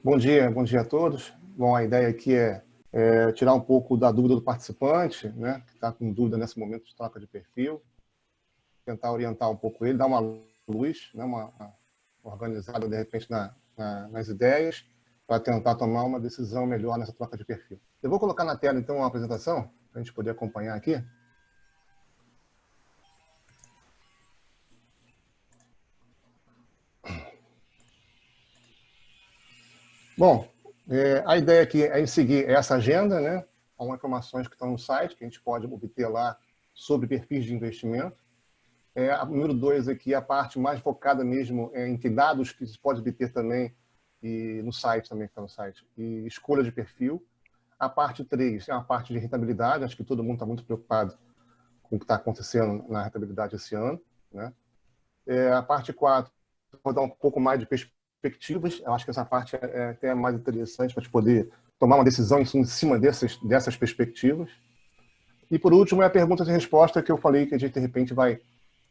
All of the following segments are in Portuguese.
Bom dia a todos. Bom, a ideia aqui é tirar um pouco da dúvida do participante, né, que está com dúvida nesse momento de troca de perfil, tentar orientar um pouco ele, dar uma luz, né, uma organizada, de repente, nas ideias, para tentar tomar uma decisão melhor nessa troca de perfil. Eu vou colocar na tela, então, uma apresentação, para a gente poder acompanhar aqui. Bom, a ideia aqui é em seguir essa agenda, né? Algumas informações que estão no site, que a gente pode obter lá sobre perfis de investimento. A número 2 aqui é a parte mais focada mesmo em que dados que se pode obter também, e no site também, que está no site, e escolha de perfil. A parte 3 é a parte de rentabilidade, acho que todo mundo está muito preocupado com o que está acontecendo na rentabilidade esse ano, né? A parte 4, vou dar um pouco mais de perspectivas, eu acho que essa parte é até mais interessante para a gente poder tomar uma decisão em cima dessas perspectivas. E, por último, é a pergunta e resposta que eu falei que a gente, de repente, vai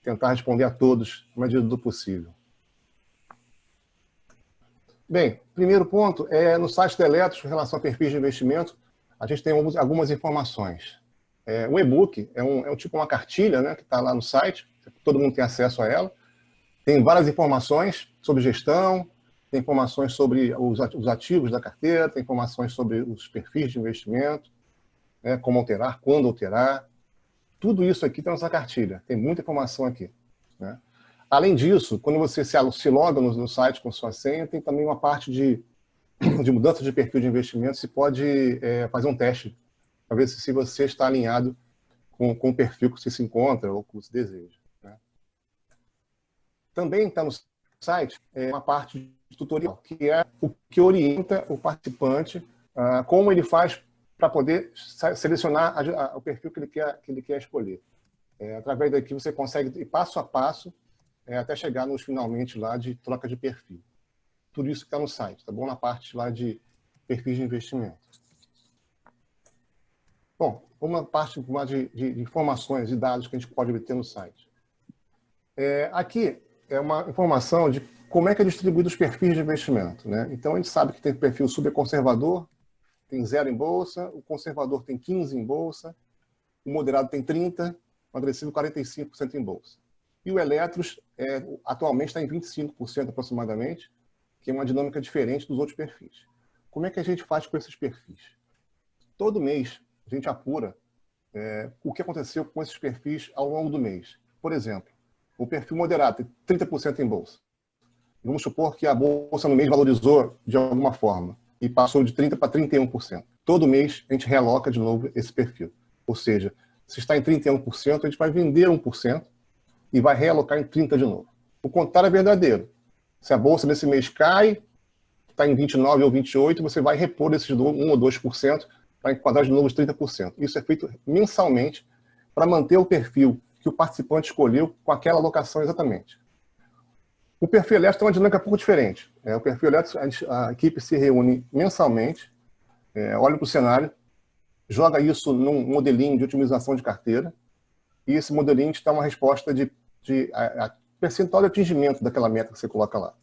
tentar responder a todos na medida do possível. Bem, primeiro ponto, no site da Eletros, em relação a perfis de investimento, a gente tem algumas informações. O e-book é tipo uma cartilha, né, que está lá no site, todo mundo tem acesso a ela. Tem várias informações sobre gestão, tem informações sobre os ativos da carteira, tem informações sobre os perfis de investimento, né, como alterar, quando alterar. Tudo isso aqui está nessa cartilha, tem muita informação aqui, né? Além disso, quando você se loga no site com sua senha, tem também uma parte de mudança de perfil de investimento, se pode fazer um teste, para ver se você está alinhado com o perfil que você se encontra ou que você deseja, né? Também está no site uma parte de tutorial, que é o que orienta o participante, como ele faz para poder selecionar o perfil que ele quer escolher. Através daqui você consegue ir passo a passo até chegar nos finalmente lá de troca de perfil. Tudo isso que está no site, tá bom? Na parte lá de perfis de investimento. Bom, uma parte mais de informações e dados que a gente pode obter no site. Aqui é uma informação de como é que é distribuído os perfis de investimento, né? Então, a gente sabe que tem perfil super conservador, tem 0 em bolsa, o conservador tem 15 em bolsa, o moderado tem 30, o agressivo 45% em bolsa. E o Eletros atualmente está em 25% aproximadamente, que é uma dinâmica diferente dos outros perfis. Como é que a gente faz com esses perfis? Todo mês a gente apura o que aconteceu com esses perfis ao longo do mês. Por exemplo, o perfil moderado tem 30% em bolsa. Vamos supor que a bolsa no mês valorizou de alguma forma e passou de 30% para 31%. Todo mês a gente realoca de novo esse perfil. Ou seja, se está em 31%, a gente vai vender 1% e vai realocar em 30% de novo. O contrário é verdadeiro. Se a bolsa nesse mês cai, está em 29% ou 28%, você vai repor esses 1 ou 2% para enquadrar de novo os 30%. Isso é feito mensalmente para manter o perfil que o participante escolheu com aquela alocação exatamente. O perfil elétrico tem uma dinâmica um pouco diferente. O perfil elétrico, a equipe se reúne mensalmente, olha para o cenário, joga isso num modelinho de otimização de carteira, e esse modelinho te dá uma resposta de percentual de atingimento daquela meta que você coloca lá.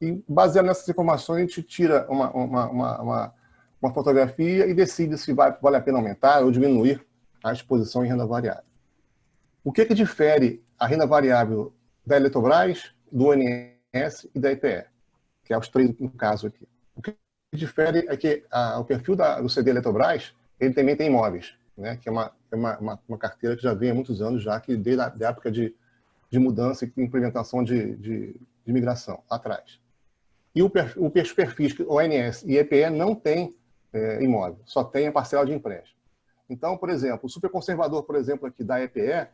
E, baseado nessas informações, a gente tira uma fotografia e decide se vale a pena aumentar ou diminuir a exposição em renda variável. O que difere a renda variável da Eletrobras, do ONS e da EPE, que é os três no caso aqui? O que difere é que o perfil do CD Eletrobras, ele também tem imóveis, né, que é uma carteira que já vem há muitos anos, já que desde a época de mudança e implementação de migração, lá atrás. E os perfis ONS e EPE não tem imóvel, só tem a parcela de empréstimo. Então, por exemplo, o superconservador, por exemplo, aqui da EPE,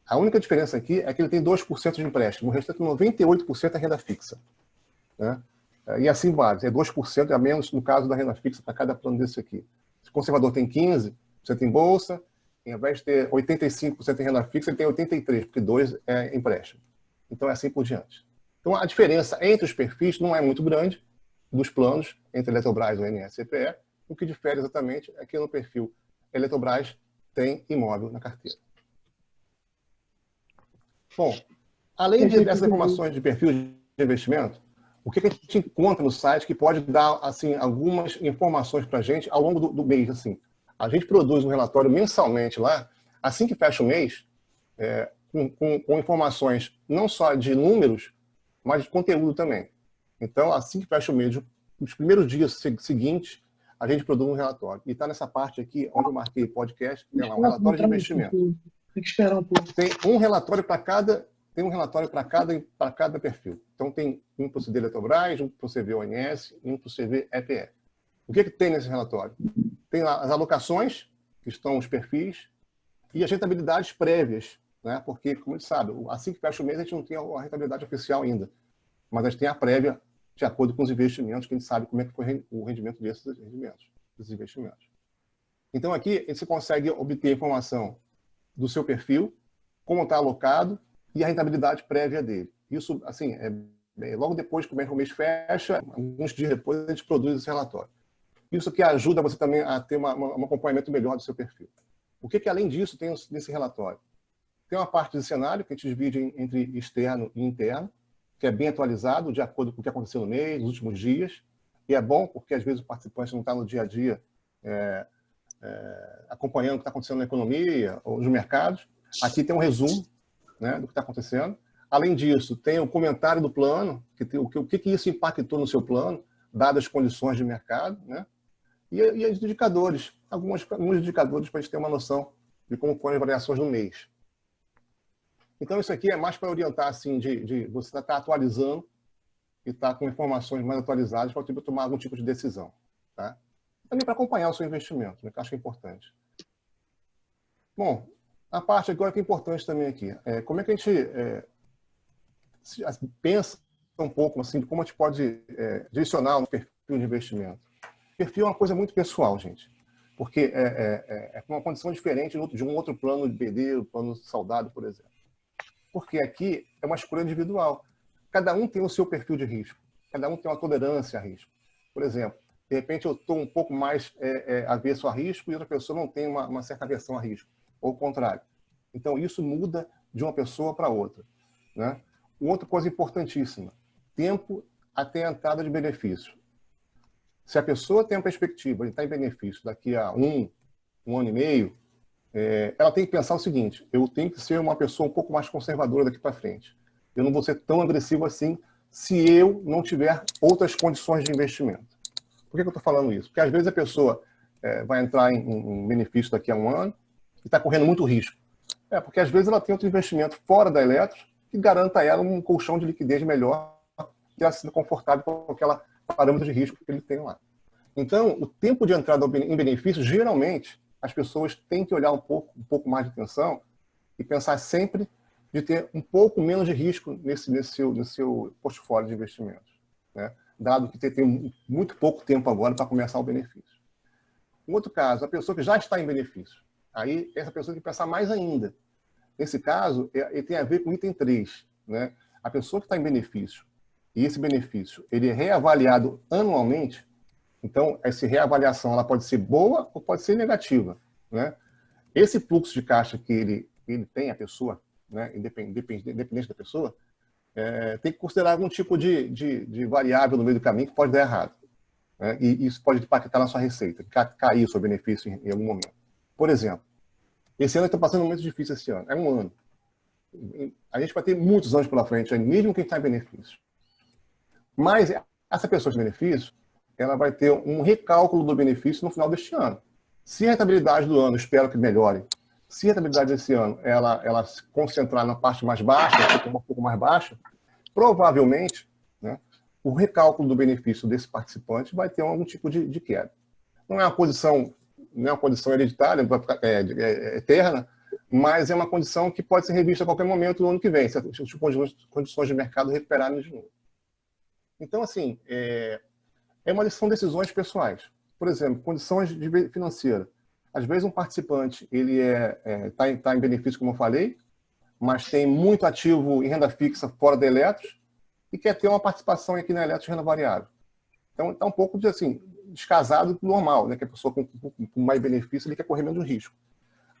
a única diferença aqui é que ele tem 2% de empréstimo, o restante 98% é renda fixa, né? E assim vai, 2% a menos no caso da renda fixa para cada plano desse aqui. Se o conservador tem 15% em bolsa, ao invés de ter 85% em renda fixa, ele tem 83%, porque 2% é empréstimo. Então é assim por diante. Então a diferença entre os perfis não é muito grande dos planos, entre Eletrobras, ONS e EPE. O que difere exatamente é que no perfil Eletrobras tem imóvel na carteira. Bom, além dessas informações de perfil de investimento, O que a gente encontra no site que pode dar assim, algumas informações para a gente ao longo do mês. Assim. A gente produz um relatório mensalmente lá, assim que fecha o mês, com informações não só de números, mas de conteúdo também. Então, assim que fecha o mês, nos primeiros dias seguintes, a gente produz um relatório. E está nessa parte aqui, onde eu marquei podcast, tem lá um relatório de investimento. Tem que esperar um pouco. Tem um relatório para cada perfil. Então, tem um para o CD Eletrobras, um para o CV ONS e um para o CV EPE. O que tem nesse relatório? Tem lá as alocações, que estão os perfis, e as rentabilidades prévias, né? Porque, como a gente sabe, assim que fecha o mês, a gente não tem a rentabilidade oficial ainda, mas a gente tem a prévia de acordo com os investimentos, que a gente sabe como é que foi o rendimento desses investimentos. Então, aqui, você consegue obter informação do seu perfil, como está alocado e a rentabilidade prévia dele. Isso, assim, logo depois que o mês fecha, alguns dias depois, a gente produz esse relatório. Isso que ajuda você também a ter um acompanhamento melhor do seu perfil. O que além disso, tem nesse relatório? Tem uma parte de cenário que a gente divide entre externo e interno, que é bem atualizado, de acordo com o que aconteceu no mês, nos últimos dias. E é bom, porque às vezes o participante não está no dia a dia acompanhando o que está acontecendo na economia ou nos mercados. Aqui tem um resumo, né, do que está acontecendo. Além disso, tem o comentário do plano, o que isso impactou no seu plano, dadas as condições de mercado, né? E os indicadores, alguns indicadores para a gente ter uma noção de como foram as variações no mês. Então, isso aqui é mais para orientar, assim, de você estar atualizando e estar com informações mais atualizadas para tomar algum tipo de decisão. Tá? Também para acompanhar o seu investimento, né, que eu acho que é importante. Bom, a parte agora que é importante também aqui, como é que a gente pensa um pouco assim, de como a gente pode direcionar um perfil de investimento. Perfil é uma coisa muito pessoal, gente, porque é uma condição diferente de um outro plano de BD, o plano saudável, por exemplo. Porque aqui é uma escolha individual. Cada um tem o seu perfil de risco, cada um tem uma tolerância a risco. Por exemplo, de repente eu estou um pouco mais avesso a risco e outra pessoa não tem uma certa aversão a risco, ou o contrário. Então, isso muda de uma pessoa para outra. Né? Outra coisa importantíssima, tempo até a entrada de benefício. Se a pessoa tem a perspectiva de estar em benefício daqui a um ano e meio, ela tem que pensar o seguinte, eu tenho que ser uma pessoa um pouco mais conservadora daqui para frente. Eu não vou ser tão agressivo assim se eu não tiver outras condições de investimento. Por que eu estou falando isso? Porque às vezes a pessoa vai entrar em benefício daqui a um ano e está correndo muito risco. Porque às vezes ela tem outro investimento fora da Eletros que garanta a ela um colchão de liquidez melhor que ela se sinta confortável com aquela parâmetro de risco que ele tem lá. Então, o tempo de entrada em benefício, geralmente, as pessoas têm que olhar um pouco mais de atenção e pensar sempre de ter um pouco menos de risco no seu portfólio de investimentos, né? Dado que tem muito pouco tempo agora para começar o benefício. Um outro caso, a pessoa que já está em benefício. Aí, essa pessoa tem que pensar mais ainda. Nesse caso, ele tem a ver com o item 3. Né? A pessoa que está em benefício, e esse benefício ele é reavaliado anualmente, então, essa reavaliação ela pode ser boa ou pode ser negativa. Né? Esse fluxo de caixa que ele tem, a pessoa, né? Independente da pessoa, tem que considerar algum tipo de variável no meio do caminho que pode dar errado. Né? E isso pode impactar na sua receita, cair o seu benefício em algum momento. Por exemplo, esse ano está passando um momento difícil esse ano. É um ano. A gente vai ter muitos anos pela frente, mesmo quem está em benefício. Mas essa pessoa de benefício, ela vai ter um recálculo do benefício no final deste ano. Se a rentabilidade do ano, espero que melhore, se a rentabilidade desse ano ela se concentrar na parte mais baixa, um pouco mais baixa, provavelmente, né, o recálculo do benefício desse participante vai ter algum tipo de queda. Não é uma condição hereditária, eterna, mas é uma condição que pode ser revista a qualquer momento no ano que vem, se as condições de mercado recuperarem de novo. Então, assim, são decisões pessoais. Por exemplo, condições financeiras. Às vezes um participante ele está em benefício, como eu falei, mas tem muito ativo em renda fixa fora da Eletros e quer ter uma participação aqui na Eletros de renda variável. Então, está um pouco descasado do normal, né? Que a pessoa com mais benefício ele quer correr menos risco.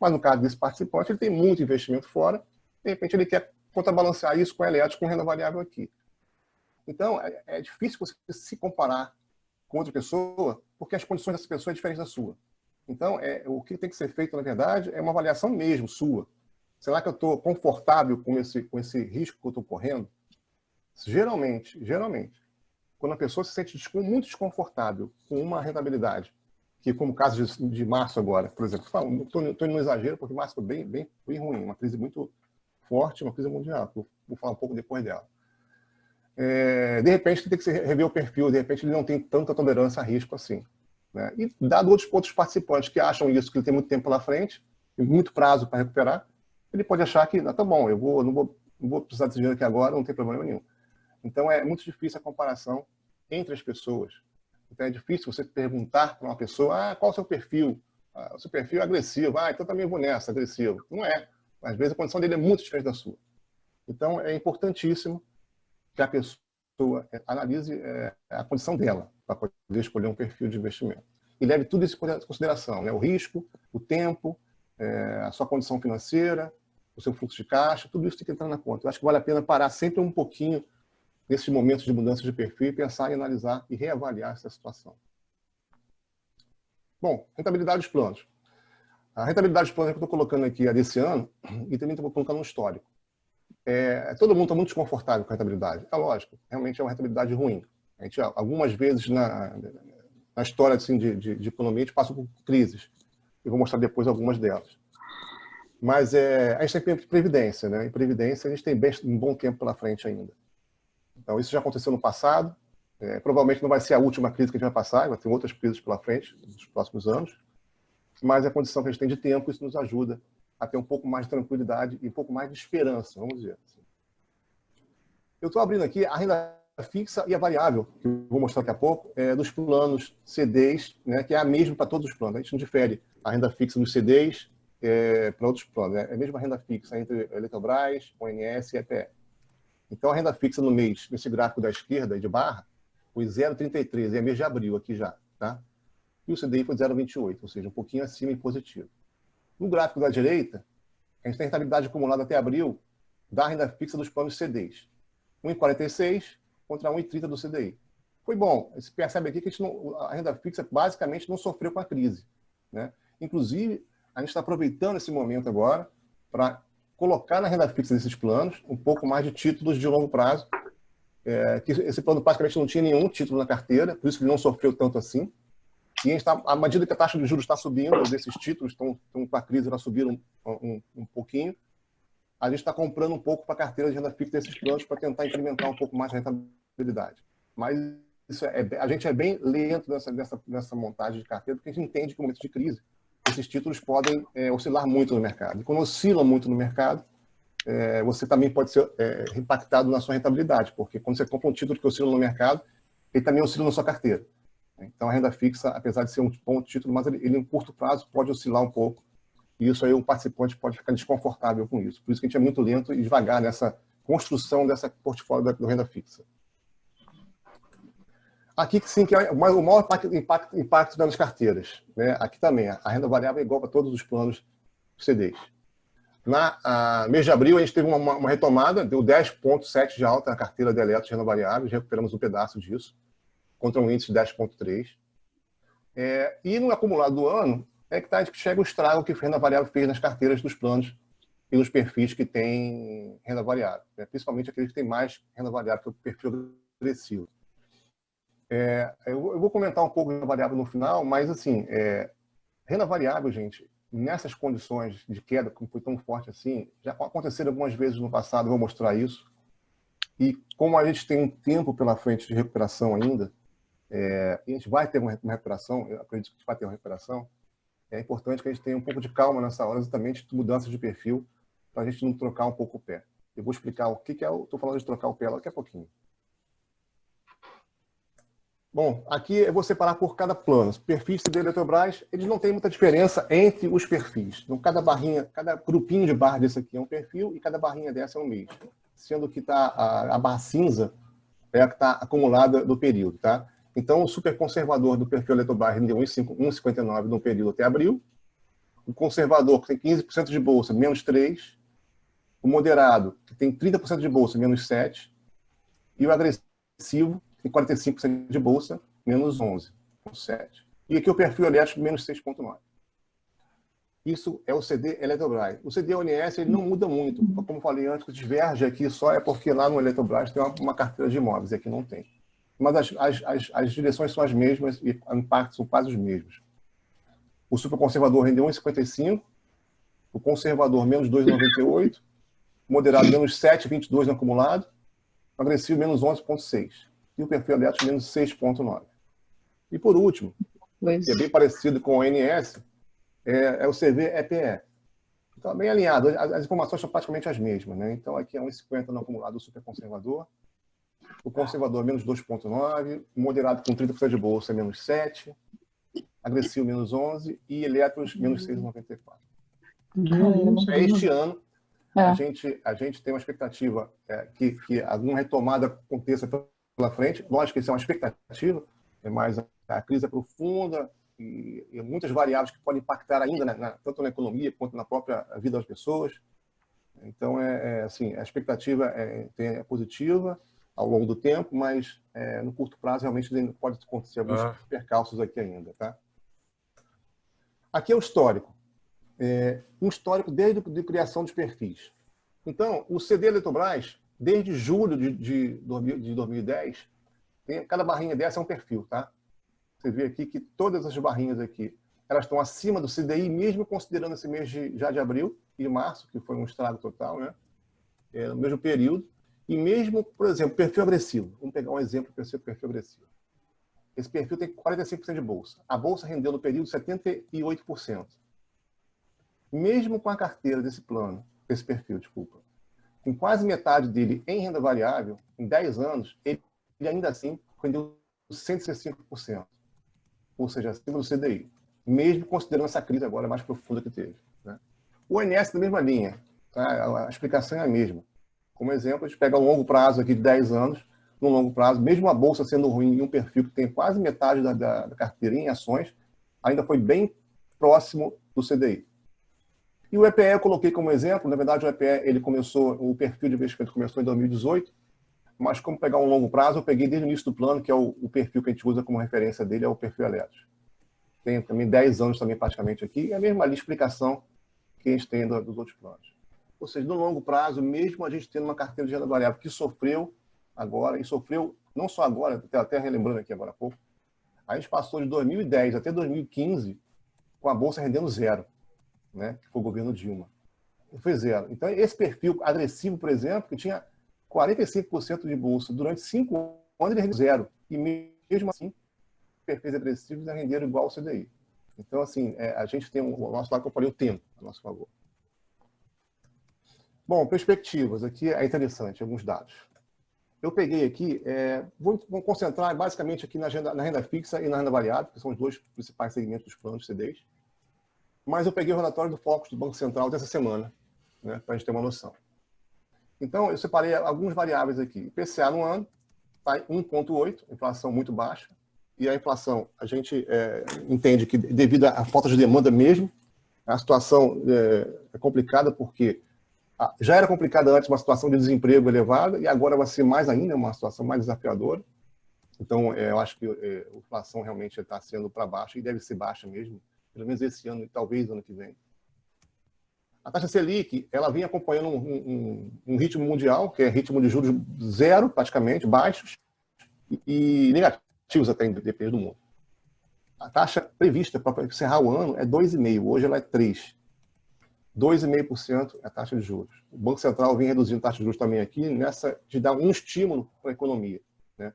Mas no caso desse participante, ele tem muito investimento fora, de repente ele quer contrabalancear isso com a Eletros, com renda variável aqui. Então, é difícil você se comparar com outra pessoa, porque as condições dessa pessoa é diferente da sua. Então, o que tem que ser feito, na verdade, é uma avaliação mesmo sua. Será que eu estou confortável com esse risco que eu estou correndo? Geralmente, quando a pessoa se sente muito desconfortável com uma rentabilidade, que como o caso de março agora, por exemplo, estou indo no exagero, porque março foi bem ruim, uma crise muito forte, uma crise mundial, vou falar um pouco depois dela. De repente, tem que rever o perfil, de repente ele não tem tanta tolerância a risco assim. Né? E dado outros participantes que acham isso, que ele tem muito tempo pela frente, e muito prazo para recuperar, ele pode achar que, tá bom, não vou precisar desse dinheiro aqui agora, não tem problema nenhum. Então, é muito difícil a comparação entre as pessoas. Então, é difícil você perguntar para uma pessoa, qual é o seu perfil? O seu perfil é agressivo. Então também vou nessa, agressivo. Não é. Às vezes a condição dele é muito diferente da sua. Então, é importantíssimo que a pessoa analise a condição dela para poder escolher um perfil de investimento. E leve tudo isso em consideração, né? O risco, o tempo, a sua condição financeira, o seu fluxo de caixa, tudo isso tem que entrar na conta. Eu acho que vale a pena parar sempre um pouquinho nesses momentos de mudança de perfil e pensar em analisar e reavaliar essa situação. Bom, rentabilidade dos planos. A rentabilidade dos planos que eu estou colocando aqui é desse ano e também estou colocando um histórico. Todo mundo está muito desconfortável com a rentabilidade. É lógico, realmente é uma rentabilidade ruim. A gente, algumas vezes na história assim, de economia, a gente passa por crises. Eu vou mostrar depois algumas delas. Mas a gente tem previdência, né? Em previdência, a gente tem um bom tempo pela frente ainda. Então, isso já aconteceu no passado. Provavelmente não vai ser a última crise que a gente vai passar, vai ter outras crises pela frente nos próximos anos. Mas a condição que a gente tem de tempo, isso nos ajuda a ter um pouco mais de tranquilidade e um pouco mais de esperança, vamos dizer assim. Eu estou abrindo aqui a renda fixa e a variável, que eu vou mostrar daqui a pouco, dos planos CDs, né, que é a mesma para todos os planos. A gente não difere a renda fixa dos CDs para outros planos. É a mesma renda fixa entre Eletrobras, ONS e EPE. Então, a renda fixa no mês, nesse gráfico da esquerda, de barra, foi 0,33, é mês de abril aqui já. Tá? E o CDI foi 0,28, ou seja, um pouquinho acima em positivo. No gráfico da direita, a gente tem a rentabilidade acumulada até abril da renda fixa dos planos CDs. 1,46 contra 1,30 do CDI. Foi bom. Você percebe aqui que a renda fixa basicamente não sofreu com a crise. Né? Inclusive, a gente está aproveitando esse momento agora para colocar na renda fixa desses planos um pouco mais de títulos de longo prazo, que esse plano praticamente não tinha nenhum título na carteira, por isso que ele não sofreu tanto assim. E a gente à medida que a taxa de juros está subindo, desses títulos estão com a crise, elas subiram um pouquinho, a gente está comprando um pouco para a carteira de renda fixa desses planos para tentar incrementar um pouco mais a rentabilidade. Mas a gente é bem lento nessa montagem de carteira, porque a gente entende que no momento de crise, esses títulos podem oscilar muito no mercado. E quando oscilam muito no mercado, você também pode ser impactado na sua rentabilidade, porque quando você compra um título que oscila no mercado, ele também oscila na sua carteira. Então, a renda fixa, apesar de ser um bom título, mas ele em curto prazo pode oscilar um pouco. E isso aí o participante pode ficar desconfortável com isso. Por isso que a gente é muito lento e devagar nessa construção dessa portfólio da renda fixa. Aqui, sim, que é o maior impacto nas carteiras. Né? Aqui também, a renda variável é igual para todos os planos CDs. Na mês de abril, a gente teve uma retomada, deu 10,7 de alta na carteira de eletros de renda variável, recuperamos um pedaço disso, contra um índice de 10,3. E no acumulado do ano, que chega o estrago que a renda variável fez nas carteiras dos planos e nos perfis que têm renda variável, né? Principalmente aqueles que têm mais renda variável, que é o perfil agressivo. Eu vou comentar um pouco de renda variável no final, mas, assim, renda variável, gente, nessas condições de queda, como foi tão forte assim, já aconteceram algumas vezes no passado, eu vou mostrar isso. E como a gente tem um tempo pela frente de recuperação ainda, e a gente vai ter uma recuperação, eu acredito que a gente vai ter uma recuperação, é importante que a gente tenha um pouco de calma nessa hora, exatamente de mudança de perfil, para a gente não trocar um pouco o pé. Eu vou explicar o que eu estou falando de trocar o pé daqui a pouquinho. Bom, aqui eu vou separar por cada plano. Os perfis da Eletrobras, eles não têm muita diferença entre os perfis. Então, cada grupinho de barra desse aqui é um perfil e cada barrinha dessa é um mês. Sendo que a barra cinza é a que está acumulada do período. Tá? Então, o super conservador do perfil Eletrobras rendeu 1,59 no período até abril. O conservador, que tem 15% de bolsa, menos 3. O moderado, que tem 30% de bolsa, menos 7. E o agressivo, agressivo, tem 45% de bolsa, menos 11,7. E aqui o perfil elétrico, menos 6,9. Isso é o CD Eletrobras. O CD ONS ele não muda muito. Como eu falei antes, o que diverge aqui só é porque lá no Eletrobras tem uma carteira de imóveis, e aqui não tem. Mas as direções são as mesmas e os impactos são quase os mesmos. O superconservador rendeu 1,55, o conservador menos 2,98, o moderado menos 7,22 no acumulado, o agressivo menos 11,6 e o perfil elétrico menos 6,9. E por último, que é bem parecido com o ONS, é o CV-EPE. Então, bem alinhado. As informações são praticamente as mesmas, né? Então, aqui é 1,50 no acumulado do superconservador, o conservador menos 2,9, o moderado com 30% de bolsa menos 7, agressivo menos 11 e elétrons menos 6,94. Este ano, a gente tem uma expectativa que alguma retomada aconteça pela frente. Lógico que isso é uma expectativa, mas a crise é profunda e muitas variáveis que podem impactar ainda, tanto na economia quanto na própria vida das pessoas. Então, assim, a expectativa é positiva ao longo do tempo, mas no curto prazo realmente pode acontecer alguns percalços aqui ainda. Tá? Aqui é o histórico. Um histórico desde a criação dos perfis. Então, o CD Eletrobras, desde julho de 2010, cada barrinha dessa é um perfil. Tá? Você vê aqui que todas as barrinhas aqui elas estão acima do CDI, mesmo considerando esse mês já de abril e março, que foi um estrago total, né? No mesmo período. E mesmo, por exemplo, perfil agressivo. Vamos pegar um exemplo para esse perfil agressivo. Esse perfil tem 45% de bolsa. A bolsa rendeu no período 78%. Mesmo com a carteira desse plano, desse perfil, desculpa, com quase metade dele em renda variável, em 10 anos, ele ainda assim rendeu 165%. Ou seja, acima do CDI. Mesmo considerando essa crise agora mais profunda que teve. Né? O ONS da mesma linha. Tá? A explicação é a mesma. Como exemplo, a gente pega um longo prazo aqui de 10 anos, no longo prazo, mesmo a bolsa sendo ruim em um perfil que tem quase metade da carteira em ações, ainda foi bem próximo do CDI. E o EPE eu coloquei como exemplo, na verdade o EPE, o perfil de investimento começou em 2018, mas como pegar um longo prazo, eu peguei desde o início do plano, que é o perfil que a gente usa como referência dele, é o perfil elétrico. Tem também 10 anos também praticamente aqui, é a mesma explicação que a gente tem dos outros planos. Ou seja, no longo prazo, mesmo a gente tendo uma carteira de renda variável que sofreu agora, e sofreu não só agora, até relembrando aqui agora há pouco, a gente passou de 2010 até 2015 com a bolsa rendendo zero, né? Que foi o governo Dilma. Foi zero. Então, esse perfil agressivo, por exemplo, que tinha 45% de bolsa durante 5 anos, ele rendeu zero. E mesmo assim, perfis agressivos renderam igual ao CDI. Então, assim, a gente tem o nosso lado que eu falei, o tempo a nosso favor. Bom, perspectivas. Aqui é interessante, alguns dados. Eu peguei aqui, vou concentrar basicamente aqui na renda fixa e na renda variável, que são os dois principais segmentos dos planos CDIs. Mas eu peguei o relatório do Focus do Banco Central dessa semana, né, para a gente ter uma noção. Então, eu separei algumas variáveis aqui. IPCA no ano está em 1,8, inflação muito baixa. E a inflação, a gente entende que devido à falta de demanda mesmo, a situação é complicada porque já era complicada antes, uma situação de desemprego elevada, e agora vai ser mais ainda, uma situação mais desafiadora. Então, eu acho que a inflação realmente está sendo para baixo, e deve ser baixa mesmo, pelo menos esse ano e talvez ano que vem. A taxa Selic, ela vem acompanhando um ritmo mundial, que é ritmo de juros zero, praticamente, baixos, e negativos até, depende do mundo. A taxa prevista para encerrar o ano é 2,5%, hoje ela é 3%. 2,5% é a taxa de juros. O Banco Central vem reduzindo a taxa de juros também aqui, nessa de dar um estímulo para a economia. Né?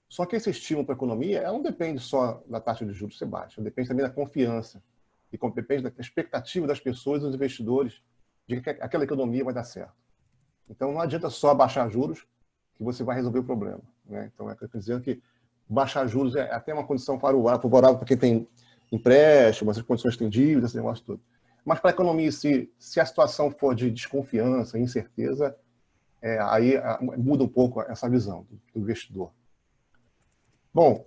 Só que esse estímulo para a economia ela não depende só da taxa de juros ser baixa, depende também da confiança, e depende da expectativa das pessoas e dos investidores de que aquela economia vai dar certo. Então, não adianta só baixar juros que você vai resolver o problema. Né? Então, eu estou dizendo que baixar juros é até uma condição favorável para quem tem empréstimo, essas condições têm dívidas, esse negócio todo. Mas para a economia, se a situação for de desconfiança, incerteza, aí muda um pouco essa visão do investidor. Bom,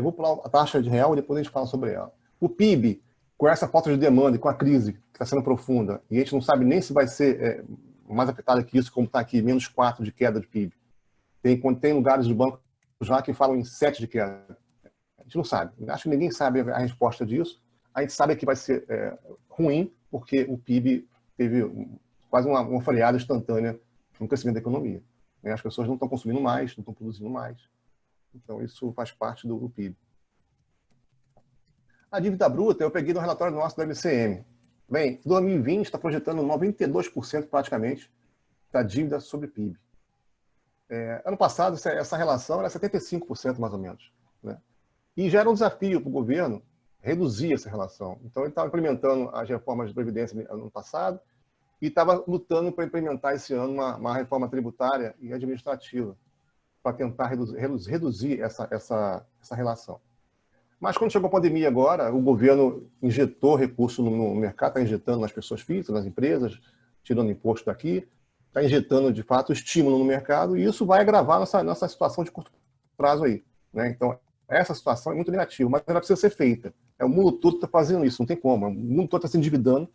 vou pular a taxa de real e depois a gente fala sobre ela. O PIB, com essa falta de demanda e com a crise que está sendo profunda, e a gente não sabe nem se vai ser mais afetado que isso, como está aqui, -4 de queda de PIB. Tem lugares do banco já que falam em 7 de queda. A gente não sabe. Acho que ninguém sabe a resposta disso. A gente sabe que vai ser ruim, porque o PIB teve quase uma freada instantânea no crescimento da economia. As pessoas não estão consumindo mais, não estão produzindo mais. Então, isso faz parte do PIB. A dívida bruta, eu peguei no relatório nosso do MCM. Bem, 2020 está projetando 92% praticamente da dívida sobre PIB. Ano passado, essa relação era 75% mais ou menos. Né? E já era um desafio para o governo reduzir essa relação. Então, ele estava implementando as reformas de previdência no ano passado e estava lutando para implementar esse ano uma reforma tributária e administrativa para tentar reduzir essa relação. Mas quando chegou a pandemia agora, o governo injetou recurso no mercado, está injetando nas pessoas físicas, nas empresas, tirando imposto daqui, está injetando, de fato, estímulo no mercado, e isso vai agravar nossa situação de curto prazo aí. Né? Então, essa situação é muito negativa, mas ela precisa ser feita. O mundo todo está fazendo isso, não tem como. O mundo todo está se endividando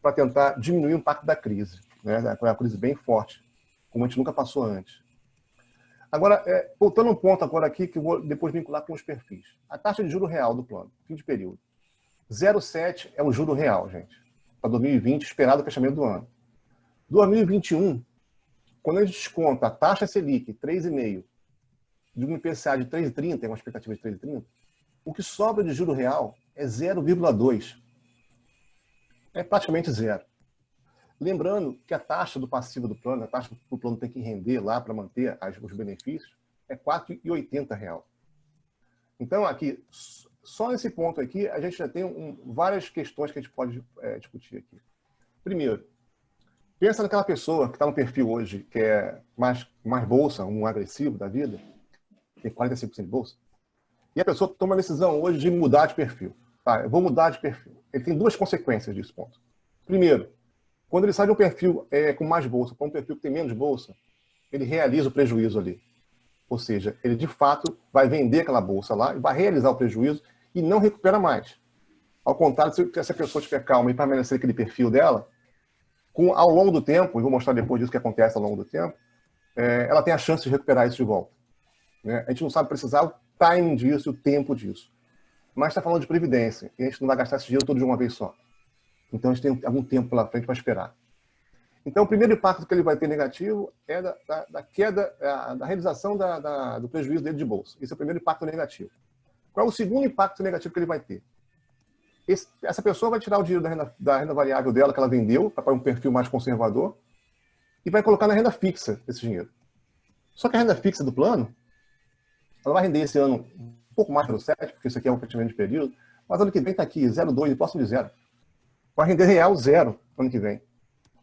para tentar diminuir o impacto da crise. Né? É uma crise bem forte, como a gente nunca passou antes. Agora, voltando um ponto agora aqui, que eu vou depois vincular com os perfis. A taxa de juro real do plano, fim de período. 0,7 é o juro real, gente, para 2020, esperado o fechamento do ano. 2021, quando a gente desconta a taxa Selic, 3,5, de um IPCA de 3,30, uma expectativa de 3,30, o que sobra de juro real é 0,2. É praticamente zero. Lembrando que a taxa do passivo do plano, a taxa que o plano tem que render lá para manter os benefícios, é R$ 4,80. Então, aqui, só nesse ponto aqui, a gente já tem várias questões que a gente pode discutir aqui. Primeiro, pensa naquela pessoa que está no perfil hoje, que é mais bolsa, um agressivo da vida, tem 45% de bolsa, e a pessoa toma a decisão hoje de mudar de perfil. Tá, eu vou mudar de perfil. Ele tem duas consequências disso, ponto. Primeiro, quando ele sai de um perfil com mais bolsa para um perfil que tem menos bolsa, ele realiza o prejuízo ali. Ou seja, ele de fato vai vender aquela bolsa lá, vai realizar o prejuízo e não recupera mais. Ao contrário, se essa pessoa tiver calma e permanecer aquele perfil dela, ao longo do tempo, e vou mostrar depois disso que acontece ao longo do tempo, ela tem a chance de recuperar isso de volta. Né? A gente não sabe precisar o timing disso, o tempo disso. Mas está falando de previdência, e a gente não vai gastar esse dinheiro todo de uma vez só. Então, a gente tem algum tempo pela frente para esperar. Então, o primeiro impacto que ele vai ter negativo é da queda, da realização do prejuízo dele de bolsa. Esse é o primeiro impacto negativo. Qual é o segundo impacto negativo que ele vai ter? Essa pessoa vai tirar o dinheiro da renda variável dela, que ela vendeu, para um perfil mais conservador, e vai colocar na renda fixa esse dinheiro. Só que a renda fixa do plano, ela vai render esse ano um pouco mais do 7, porque isso aqui é um fechamento de período, mas ano que vem está aqui, 0,2, próximo de zero. Vai render real zero ano que vem.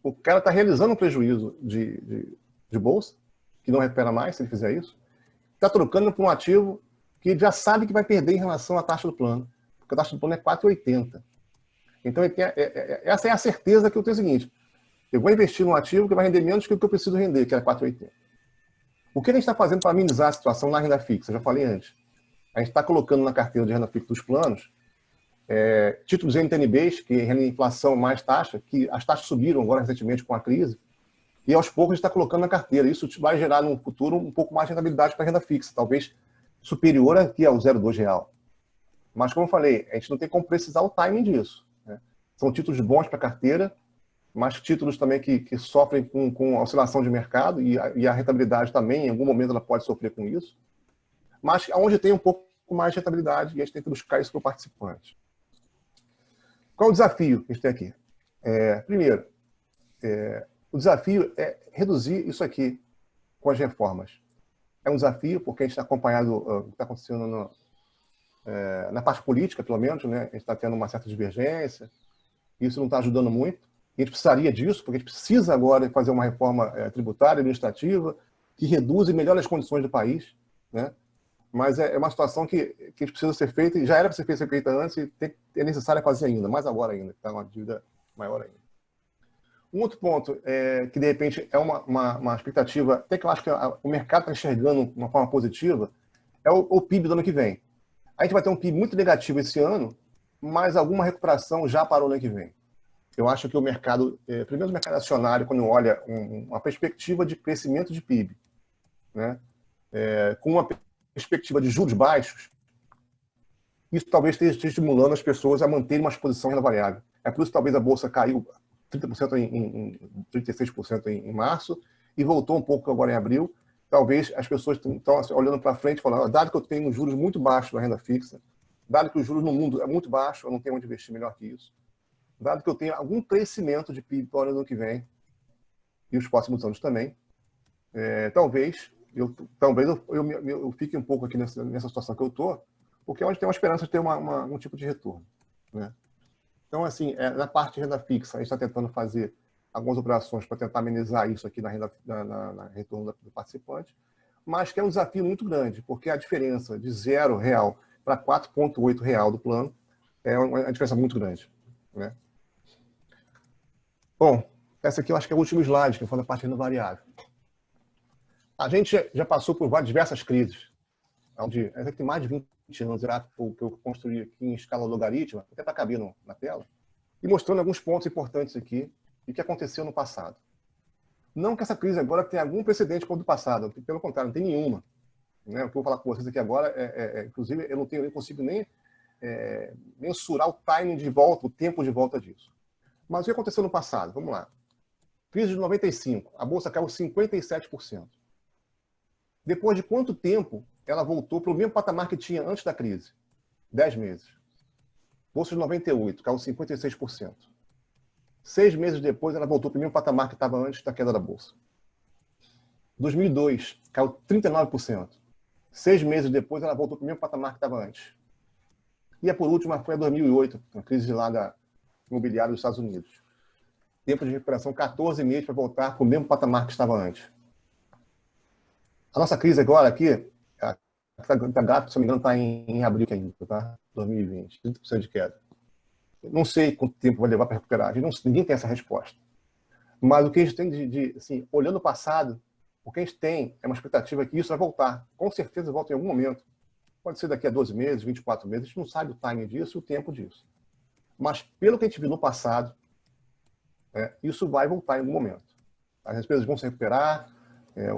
O cara está realizando um prejuízo de bolsa, que não recupera mais se ele fizer isso, está trocando por um ativo que ele já sabe que vai perder em relação à taxa do plano, porque a taxa do plano é 4,80. Então, essa é a certeza que eu tenho o seguinte, eu vou investir num ativo que vai render menos que o que eu preciso render, que é 4,80. O que a gente está fazendo para minimizar a situação na renda fixa? Eu já falei antes. A gente está colocando na carteira de renda fixa dos planos títulos NTN-Bs, que rendem inflação mais taxa, que as taxas subiram agora recentemente com a crise, e aos poucos a gente está colocando na carteira. Isso vai gerar no futuro um pouco mais de rentabilidade para a renda fixa, talvez superior aqui ao 0,2 real. Mas, como eu falei, a gente não tem como precisar o timing disso. Né? São títulos bons para a carteira, mas títulos também que sofrem com oscilação de mercado, e a rentabilidade também, em algum momento, ela pode sofrer com isso. Mas onde tem um pouco mais de rentabilidade, e a gente tem que buscar isso para o participante. Qual é o desafio que a gente tem aqui? Primeiro, o desafio é reduzir isso aqui com as reformas. É um desafio porque a gente está acompanhando o que está acontecendo na parte política, pelo menos, né? A gente está tendo uma certa divergência, isso não está ajudando muito. A gente precisaria disso, porque a gente precisa agora fazer uma reforma tributária, administrativa, que reduza e melhore as condições do país, né? Mas é uma situação que a gente precisa ser feita, e já era para ser feita antes, e é necessário fazer ainda, mais agora ainda, que está uma dívida maior ainda. Um outro ponto, que de repente é uma expectativa, até que eu acho que o mercado está enxergando de uma forma positiva, é o PIB do ano que vem. A gente vai ter um PIB muito negativo esse ano, mas alguma recuperação já para o ano que vem. Eu acho que o mercado, primeiro o mercado acionário, quando olha uma perspectiva de crescimento de PIB, né? Com uma perspectiva de juros baixos, isso talvez esteja estimulando as pessoas a manterem uma exposição em renda variável. É por isso que talvez a Bolsa caiu 30% 36% em março e voltou um pouco agora em abril. Talvez as pessoas estão olhando para frente e falando, dado que eu tenho juros muito baixos na renda fixa, dado que os juros no mundo é muito baixo, eu não tenho onde investir melhor que isso, dado que eu tenho algum crescimento de PIB para o ano que vem, e os próximos anos também, talvez eu fique um pouco aqui nessa situação que eu estou, porque é onde tem uma esperança de ter um tipo de retorno, né? Então, assim, na parte de renda fixa, a gente está tentando fazer algumas operações para tentar amenizar isso aqui na retorno do participante, mas que é um desafio muito grande, porque a diferença de R$0 para R$4,8 do plano é uma diferença muito grande, né? Bom, essa aqui eu acho que é o último slide, que eu falo da parte de renda variável. A gente já passou por diversas crises, onde essa aqui tem mais de 20 anos, que eu construí aqui em escala logarítmica, até para caber na tela, e mostrando alguns pontos importantes aqui e que aconteceu no passado. Não que essa crise agora tenha algum precedente como o do passado, pelo contrário, não tem nenhuma. Né? O que eu vou falar com vocês aqui agora, inclusive, eu não consigo nem mensurar o timing de volta, o tempo de volta disso. Mas o que aconteceu no passado? Vamos lá. Crise de 95, a Bolsa caiu 57%. Depois de quanto tempo ela voltou para o mesmo patamar que tinha antes da crise? 10 meses. Bolsa de 98, caiu 56%. 6 meses depois, ela voltou para o mesmo patamar que estava antes da queda da Bolsa. 2002, caiu 39%. 6 meses depois, ela voltou para o mesmo patamar que estava antes. E a por última foi a 2008, a crise lá da imobiliária dos Estados Unidos. Tempo de recuperação 14 meses para voltar para o mesmo patamar que estava antes. A nossa crise agora aqui, a gráfica, se não me engano, está em abril ainda, tá? 2020, 30% de queda. Não sei quanto tempo vai levar para recuperar, ninguém tem essa resposta. Mas o que a gente tem assim, olhando o passado, o que a gente tem é uma expectativa que isso vai voltar. Com certeza volta em algum momento. Pode ser daqui a 12 meses, 24 meses, a gente não sabe o timing disso e o tempo disso. Mas pelo que a gente viu no passado, isso vai voltar em algum momento. As empresas vão se recuperar,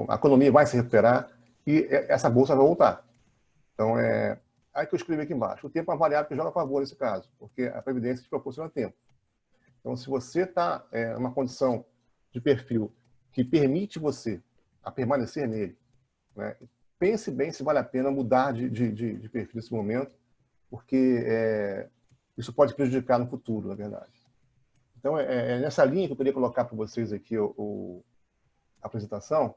a economia vai se recuperar e essa bolsa vai voltar. Então, aí que eu escrevi aqui embaixo. O tempo é uma variável que joga a favor nesse caso, porque a Previdência te proporciona tempo. Então, se você está em uma condição de perfil que permite você a permanecer nele, né, pense bem se vale a pena mudar de perfil nesse momento, porque isso pode prejudicar no futuro, na verdade. Então, é nessa linha que eu queria colocar para vocês aqui a apresentação.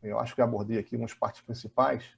Eu acho que eu abordei aqui umas partes principais.